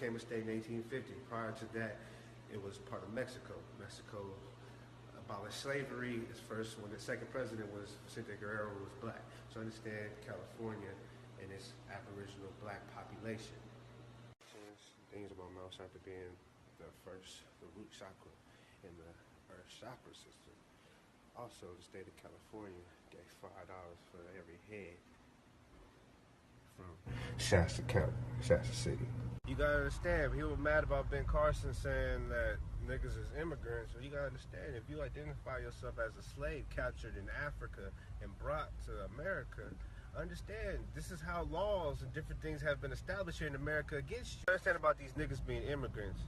became a state in 1850. Prior to that, it was part of Mexico. Mexico abolished slavery. When the second president was Vicente Guerrero, who was black. So understand California and its aboriginal black population. Things about Mount Shasta being the root chakra in the Earth chakra system. Also, the state of California gave $5 for every head from Shasta City. You gotta understand, people were mad about Ben Carson saying that niggas is immigrants. So you gotta understand, if you identify yourself as a slave captured in Africa and brought to America, understand, this is how laws and different things have been established here in America against you. Understand about these niggas being immigrants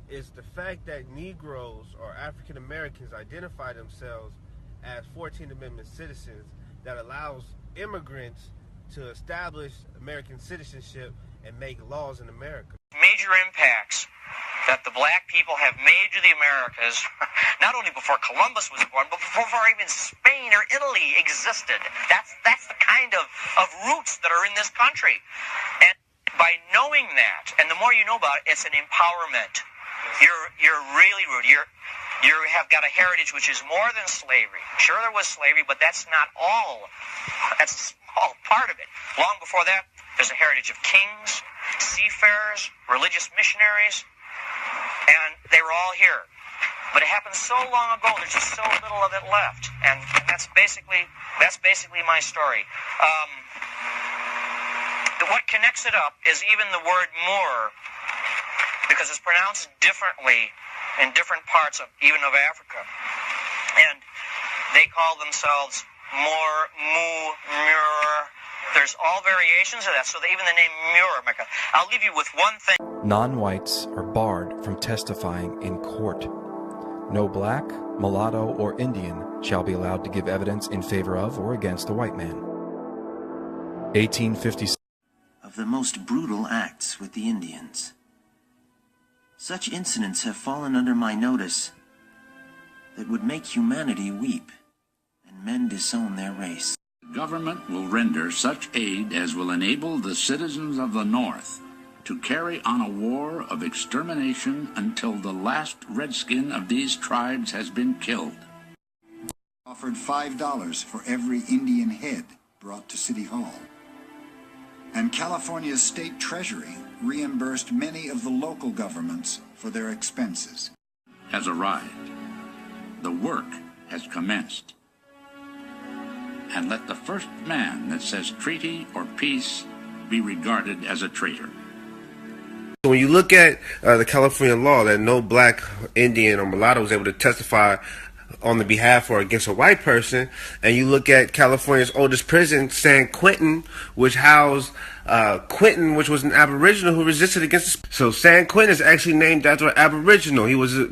is the fact that Negroes or African Americans identify themselves as 14th Amendment citizens that allows immigrants to establish American citizenship and make laws in America. Major impacts that the black people have made to the Americas, not only before Columbus was born, but before even Spain or Italy existed. That's the kind of roots that are in this country. And by knowing that, and the more you know about it, it's an empowerment. You're really rooted. You have got a heritage which is more than slavery. Sure, there was slavery, but that's not all. That's a small part of it. Long before that, there's a heritage of kings, seafarers, religious missionaries, and they were all here. But it happened so long ago, there's just so little of it left. And that's basically my story. What connects it up is even the word Moor, because it's pronounced differently in different parts of Africa. And they call themselves Moor, Mu, Muir. There's all variations of that, so even the name Muir. I'll leave you with one thing. Non-whites are barred from testifying in court. No black, mulatto, or Indian shall be allowed to give evidence in favor of or against a white man. 1856. Of the most brutal acts with the Indians. Such incidents have fallen under my notice that would make humanity weep and men disown their race. The government will render such aid as will enable the citizens of the North to carry on a war of extermination until the last redskin of these tribes has been killed. Offered $5 for every Indian head brought to City Hall. And California's state treasury reimbursed many of the local governments for their expenses. Has arrived. The work has commenced. And let the first man that says treaty or peace be regarded as a traitor. When you look at the California law that no black, Indian, or mulatto was able to testify on the behalf or against a white person, and you look at California's oldest prison, San Quentin, which housed Quentin, which was an Aboriginal who resisted against. So San Quentin is actually named after an Aboriginal. He was the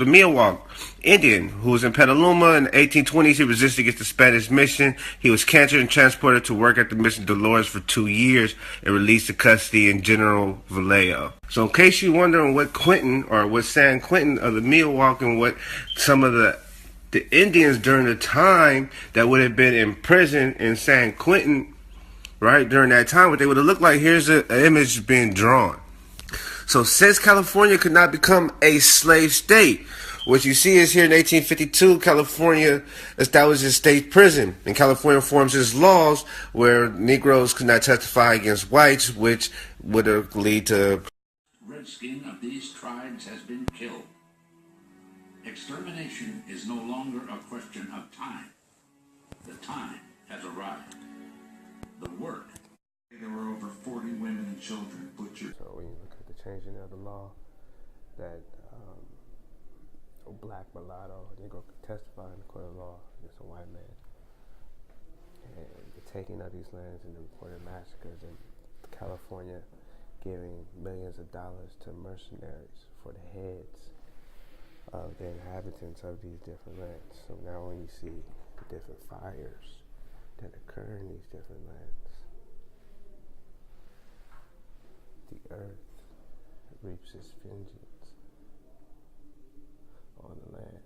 Miwok Indian who was in Petaluma in the 1820s. He resisted against the Spanish mission. He was captured and transported to work at the Mission Dolores for 2 years and released to custody in General Vallejo. So in case you're wondering what Quentin or what San Quentin of the Miwok and what some of the Indians during the time that would have been in prison in San Quentin, right, during that time, what they would have looked like, here's an image being drawn. So since California could not become a slave state, what you see is here in 1852, California establishes state prison, and California forms its laws where Negroes could not testify against whites, which would lead to Redskin of these tribes has been killed. Extermination is no longer a question of time. The time has arrived. The work. There were over 40 women and children butchered. So when you look at the changing of the law, that a black mulatto, Negro could testify in the court of law against a white man. And the taking of these lands and the reported massacres in California, giving millions of dollars to mercenaries for the heads of the inhabitants of these different lands. So now when you see the different fires that occur in these different lands, the earth reaps its vengeance on the land.